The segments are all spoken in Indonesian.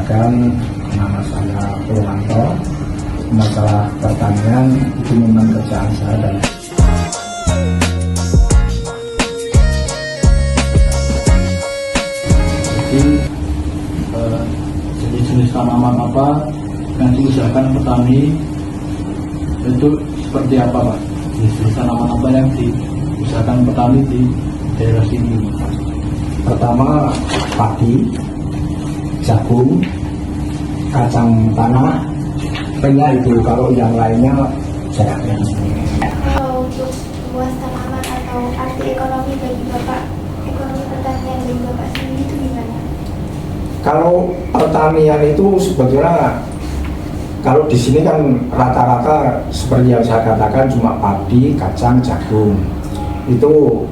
Perkenalkan, nama saya Purwanto. Masalah pertanian itu memang kerjaan saya dan jenis-jenis tanaman apa yang diusahakan petani itu seperti apa, Pak? Jenis tanaman apa yang diusahakan petani di daerah sini? Pertama padi, jagung, kacang tanah, hanya itu. Kalau yang lainnya jarang. Kalau untuk luas tanaman atau arti ekonomi bagi Bapak, ekonomi pertanian bagi Bapak sendiri itu gimana? Kalau pertanian itu sebetulnya, kalau di sini kan rata-rata seperti yang saya katakan cuma padi, kacang, jagung. Itu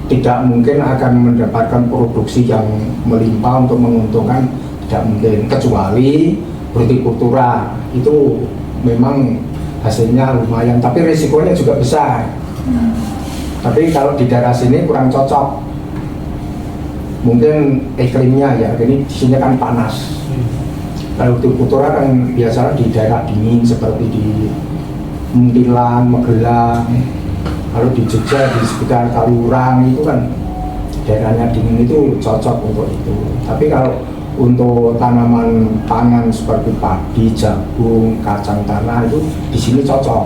tidak mungkin akan mendapatkan produksi yang melimpah untuk menguntungkan, tidak mungkin, kecuali hortikultura. Itu memang hasilnya lumayan, tapi risikonya juga besar. Tapi kalau di daerah sini kurang cocok, mungkin iklimnya ya, ini di sini kan panas. Kalau hortikultura kan biasanya di daerah dingin seperti di Muntilan, Magelang. Kalau di Jogja, di sekitar Kaliurang itu kan daerahnya dingin, itu cocok untuk itu. Tapi kalau untuk tanaman pangan seperti padi, jagung, kacang tanah itu di sini cocok.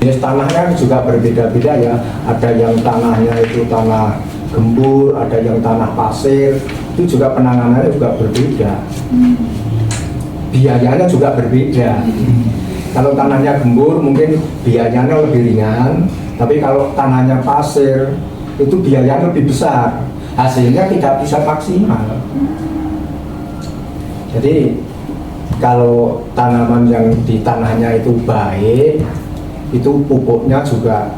Jenis tanahnya juga berbeda-beda ya. Ada yang tanahnya itu tanah gembur, ada yang tanah pasir. Itu juga penanganannya juga berbeda. Biayanya juga berbeda. Kalau tanahnya gembur mungkin biayanya lebih ringan, tapi kalau tanahnya pasir itu biayanya lebih besar, hasilnya tidak bisa maksimal. Jadi kalau tanaman yang di tanahnya itu baik, itu pupuknya juga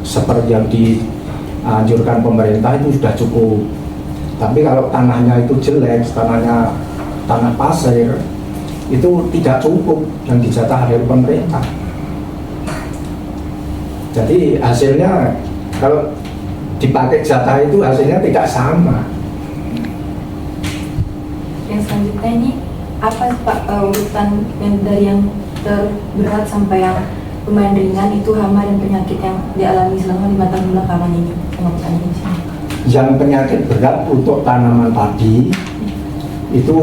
seperti yang dianjurkan pemerintah itu sudah cukup. Tapi kalau tanahnya itu jelek, tanah pasir, itu tidak cukup yang dijatah dari pemerintah. Jadi hasilnya kalau dipakai jatah itu hasilnya tidak sama. Yang selanjutnya ini apa Pak, urutan yang dari yang terberat sampai yang lumayan ringan itu hama dan penyakit yang dialami selama 5 tahun belakangan ini sama petani di sini? Yang penyakit berat untuk tanaman padi itu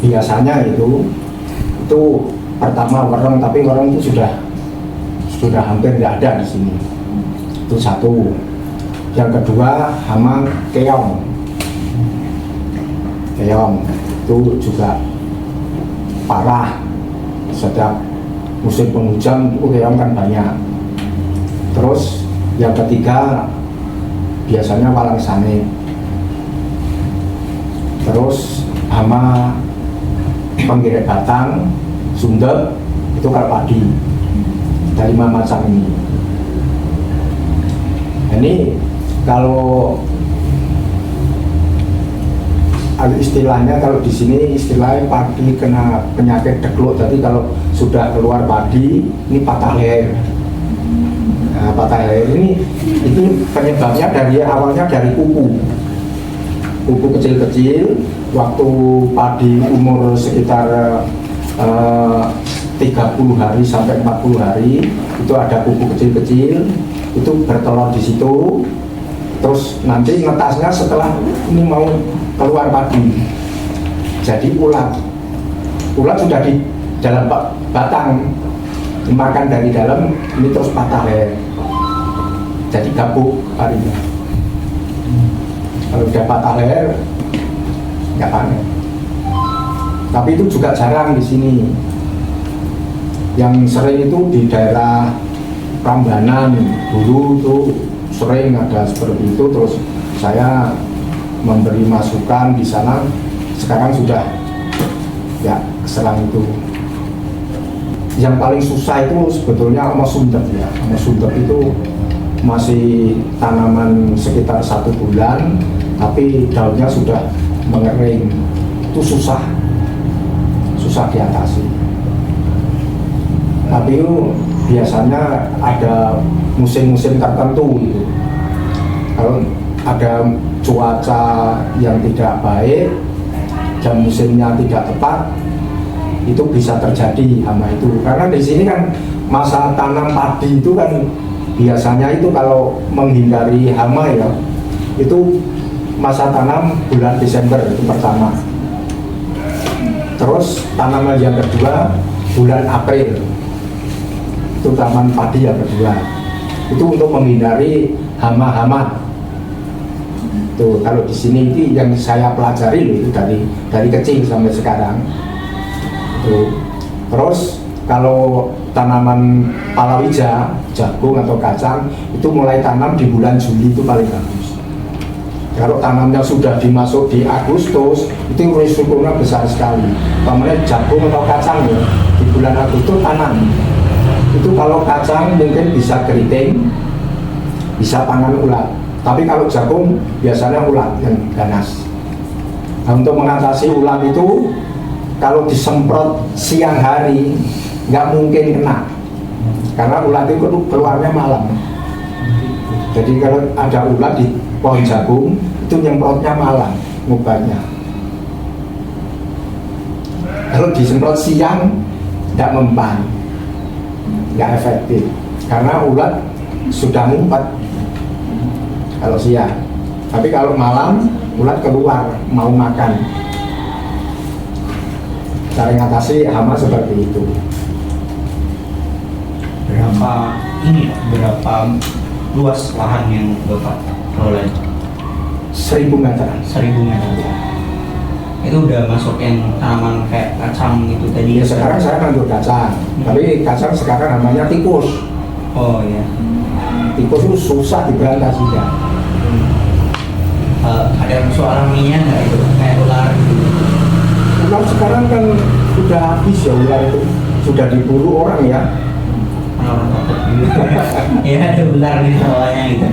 biasanya itu pertama wereng, tapi wereng itu sudah hampir tidak ada di sini. Itu satu. Yang kedua hama keong. Keong itu juga parah. Setiap musim penghujan itu keong kan banyak. Terus yang ketiga biasanya walang sane. Terus hama penggirek batang, sundep, itu kalau padi. Dari 5 macam ini. Ini kalau istilahnya, kalau di sini istilahnya padi kena penyakit dekluk. Jadi kalau sudah keluar padi, ini patah leher. Nah, patah leher ini itu penyebabnya awalnya dari kuku kecil-kecil. Waktu padi umur sekitar 30 hari sampai 40 hari itu ada kuku kecil-kecil itu bertelur di situ. Terus nanti netasnya setelah ini mau keluar padi, jadi ulat sudah di dalam batang, dimakan dari dalam, ini terus patah leher, jadi gabuk padinya. Kalau udah patah leher nggak panen. Tapi itu juga jarang di sini. Yang sering itu di daerah Prambanan, dulu tuh sering ada seperti itu. Terus saya memberi masukan di sana. Sekarang sudah ya keserang itu. Yang paling susah itu sebetulnya sama sundep ya. Sama sundep itu masih tanaman sekitar 1 bulan, tapi daunnya sudah mengering. Itu susah diatasi. Tapi itu biasanya ada musim-musim tertentu gitu. Kalau ada cuaca yang tidak baik, dan musimnya tidak tepat, itu bisa terjadi hama itu. Karena di sini kan masa tanam padi itu kan biasanya itu kalau menghindari hama ya, itu masa tanam bulan Desember itu pertama. Terus tanaman yang kedua bulan April, itu tanaman padi yang kedua. Itu untuk menghindari hama-hama. Tuh, kalau di sini itu yang saya pelajari loh, itu dari kecil sampai sekarang. Tuh. Terus kalau tanaman palawija, jagung atau kacang itu mulai tanam di bulan Juli itu paling bagus. Kalau tanamnya sudah dimasuk di Agustus itu risikonya besar sekali. Kemudian jagung atau kacang ya di bulan Agustus tanam. Itu kalau kacang mungkin bisa keriting, bisa pangan ulat. Tapi kalau jagung biasanya ulat yang ganas. Nah, untuk mengatasi ulat itu kalau disemprot siang hari nggak mungkin kena, karena ulat itu keluarnya malam. Jadi kalau ada ulat di pohon jagung itu nyemprotnya malam ngobatnya. Kalau disemprot siang nggak mempan, nggak efektif karena ulat sudah ngumpet kalau siang. Tapi kalau malam ulat keluar mau makan. Cara mengatasi hama seperti itu. Berapa luas lahan yang Bapak kelola? 1000 meter. 1000 meter. Itu udah masuk yang tanaman kayak kacang itu tadi Ya, sekarang saya nandur kacang, tapi kacang sekarang namanya tikus. Oh ya. Tikus itu susah diberantas juga. Ada musuh alaminya nggak itu kayak ular gitu? Ular sekarang kan sudah habis ya, ular itu sudah diburu orang ya. Orang takut gitu. Ya ada ular di bawahnya gitu.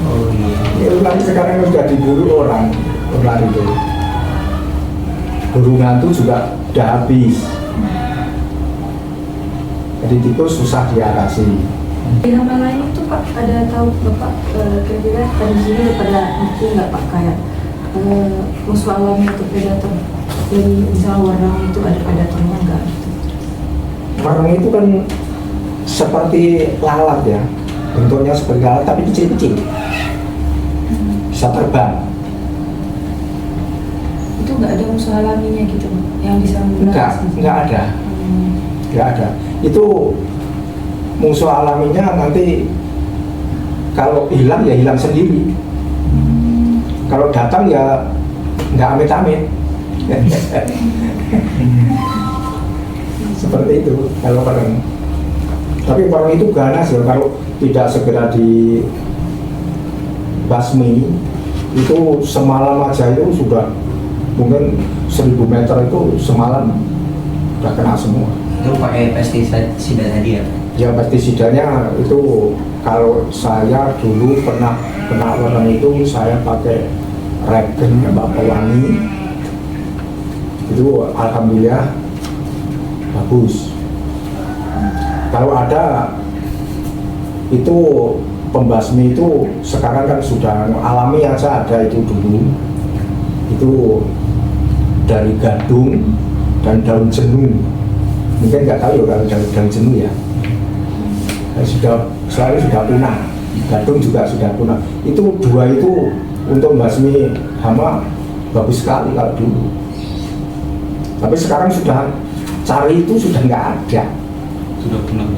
Oh iya. Ya, ular sekarang sudah diburu orang, ular itu. Burung hantu juga sudah habis. Jadi tikus susah diatasi. Di hama lain itu Pak, ada tahu Bapak kira-kira di sini pada mungkin nggak Pak kayak musuh alami atau predator? Jadi misalnya warna itu ada predatornya nggak gitu? Warung itu kan seperti lalat ya, bentuknya seperti lalat tapi kecil-kecil, bisa terbang. Itu nggak ada musuh alaminya gitu Pak, yang bisa Enggak ada. Enggak ada. Itu musuh alaminya nanti kalau hilang ya hilang sendiri. Kalau datang ya nggak amit-amit. Seperti itu kalau orang. Tapi orang itu ganas ya, kalau tidak segera dibasmi itu semalam aja itu sudah mungkin 1000 meter itu semalam udah kena semua. Itu pakai pestisida tadi ya? Ya pestisidanya itu kalau saya dulu pernah kena warna itu saya pakai Regen Pewangi, itu alhamdulillah bagus. Kalau ada itu pembasmi itu sekarang kan sudah alami aja ada itu dulu, itu dari gadung dan daun jenuh. Mungkin nggak tahu ya kalau daun jenuh ya. Selalu sudah punah, gadung juga sudah punah. Itu dua itu untuk membasmi hama bagus sekali kalau dulu. Tapi sekarang sudah cari itu sudah nggak ada, Sudah punah.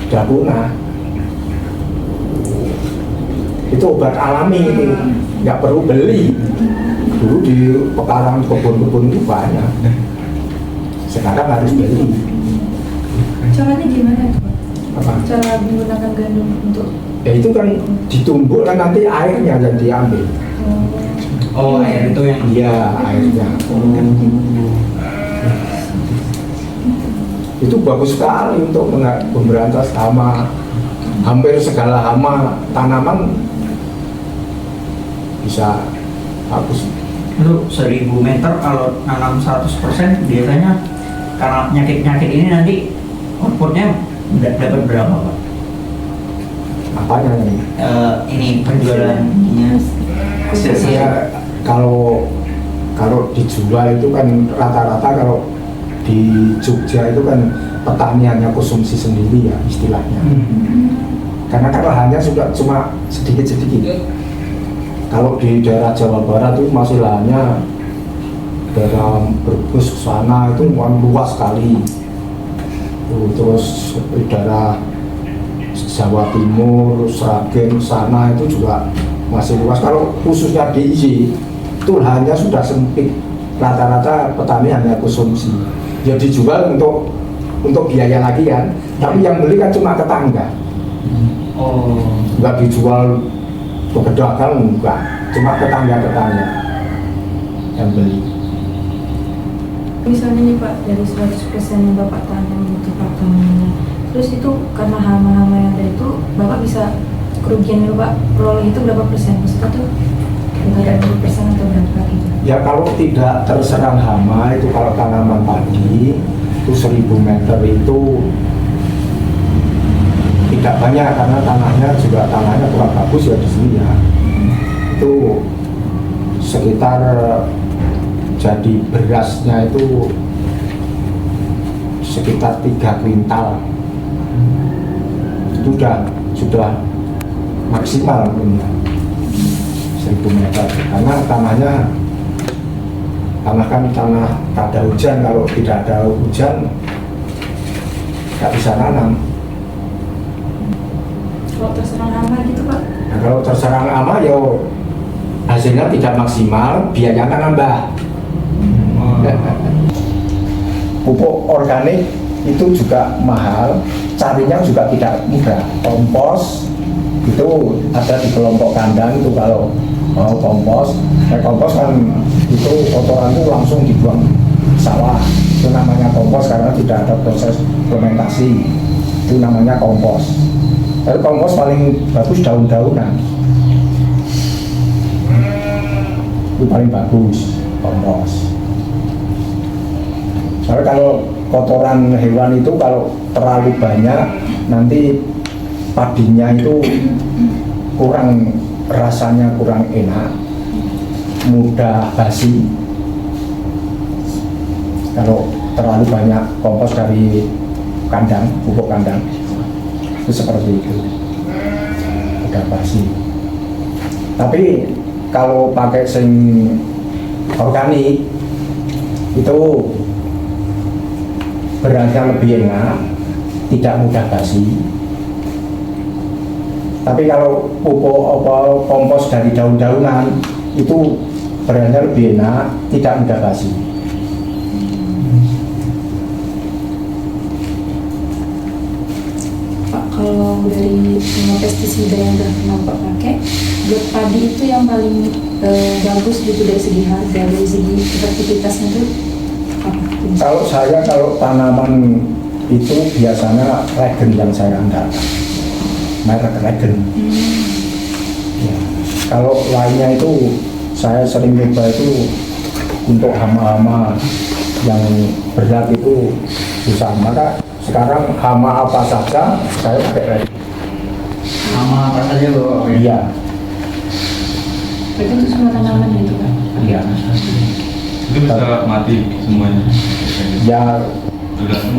sudah punah. Itu obat alami itu, nggak perlu beli. Dulu di pekarangan kebun-kebun itu banyak. Sekarang harus beli. Caranya gimana tuh Pak? Apa? Cara menggunakan gandum untuk Ya itu kan ditumbuk kan nanti airnya yang diambil. Oh air itu yang Iya, airnya. Itu bagus sekali untuk memberantas hama. Hampir segala hama tanaman bisa bagus. itu 1000 meter kalau nanam 100% biasanya karena penyakit-penyakit ini nanti outputnya dapat berapa Pak? Apanya ini? Ini penjualannya hasilnya Ya, kalau Kalau dijual itu kan rata-rata kalau di Jogja itu kan petani hanya konsumsi sendiri ya istilahnya. Karena kan lahannya sudah cuma sedikit-sedikit. Kalau di daerah Jawa Barat itu masih lahannya daerah Brebes sana itu luas sekali. Terus di daerah Jawa Timur, Sragen sana itu juga masih luas. Kalau khususnya DIY itu lahannya sudah sempit. Rata-rata petani hanya konsumsi. Ya dijual untuk biaya lagi kan. Tapi yang beli kan cuma tetangga. Oh. Nggak dijual ke pedagang, enggak, cuma tetangga-tetangga yang beli. Misalnya nih Pak, dari 100% yang Bapak tanam itu Pak tanamnya, terus itu karena hama-hama yang ada itu, Bapak bisa kerugian yang Bapak peroleh itu berapa persen? Maksudnya tuh antara 20% atau berapa gitu? Ya kalau tidak terserang hama itu kalau tanaman padi itu 1000 meter itu tidak banyak karena tanahnya kurang bagus ya di sini ya. Itu sekitar jadi berasnya itu sekitar 3 kuintal. Itu sudah maksimal punya 1000 meter karena tanah kan tanah tak ada hujan. Kalau tidak ada hujan nggak bisa nanam. Kalau terserang hama gitu Pak? Nah, kalau terserang hama ya hasilnya tidak maksimal, biayanya nambah. Pupuk organik itu juga mahal, carinya juga tidak mudah. Kompos itu ada di kelompok kandang itu kalau mau kompos kan itu kotoran itu langsung dibuang sawah. Itu namanya kompos karena tidak ada proses fermentasi. Itu namanya kompos. Tapi kompos paling bagus daun-daunan. Itu paling bagus kompos. Soalnya kalau kotoran hewan itu kalau terlalu banyak nanti padinya itu rasanya kurang enak, mudah basi. Kalau terlalu banyak kompos dari kandang, pupuk kandang itu seperti itu, mudah basi. Tapi kalau pakai sing organik itu berasnya lebih enak, tidak mudah basi. Tapi kalau pupuk kompos dari daun-daunan itu berasnya lebih enak, tidak mudah basi. Pak, kalau dari semua pestisida yang udah pernah Pak pakai, buat padi itu yang paling bagus gitu dari segi harga, dari segi efektivitasnya itu apa? Kalau tanaman itu biasanya Regen yang saya andalkan, merek Regen. Ya. Kalau lainnya itu saya sering coba itu untuk hama-hama yang berat itu susah. Maka sekarang hama apa saja saya pakai Regen. Sama apa saja loh? Iya. Itu untuk semua tanaman gitu Pak? Iya. Itu bisa mati semuanya. Ya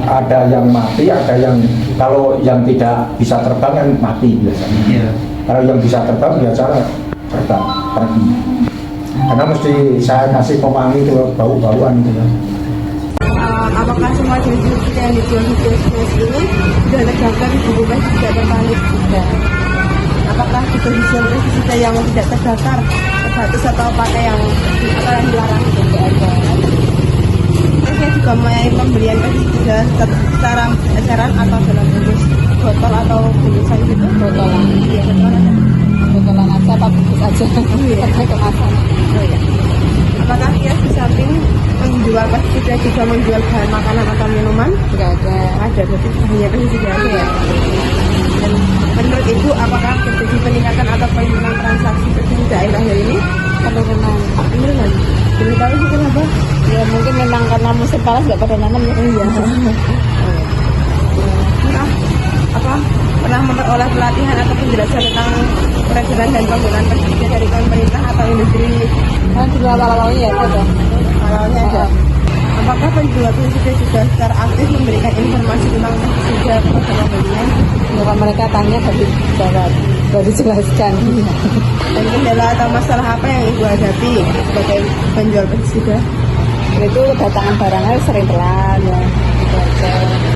ada yang mati, ada yang kalau yang tidak bisa terbang kan mati biasanya. Iya. Kalau yang bisa terbang biasanya terbang pergi. Karena mesti saya kasih pewangi itu bau-bauan gitu ya. Apakah semua jenis yang dijual di kios ini sudah terdaftar di BPOM tidak tertarik juga? Apakah kita dijual pestisida yang tidak terdaftar terbatas atau pakai yang dilarang itu tidak ada? Terus saya juga mempunyai pembelian pestisida secara eceran atau dalam bentuk botol atau bungkusan gitu? Botolan. Iya, botolan. Botolan aja apa bungkus aja? Pakai kemasan. Oh iya. Apakah kios di samping menjual pestisida juga menjual bahan makanan atau minuman? Tidak ada. Ada, berarti hanya pestisida aja ya. Dan menurut Ibu, apakah terjadi peningkatan atau penurunan transaksi pestisida akhir-akhir ini? Penurunan. Penurunan. Belum tahu sih kenapa? Ya mungkin memang karena musim panas nggak pada nanam ya. Iya. Nah, pernah memperoleh pelatihan atau penjelasan tentang peredaran dan penggunaan pestisida dari pemerintah atau industri? Kan dulu awal-awalnya ya itu. Awalnya ada. Apakah penjual pestisida juga secara aktif memberikan informasi tentang pestisida kepada pembelinya? Kalau mereka tanya baru dijelaskan. Dan kendala atau masalah apa yang Ibu hadapi sebagai penjual pestisida? Itu kedatangan barangnya sering telat ya. Gitu aja.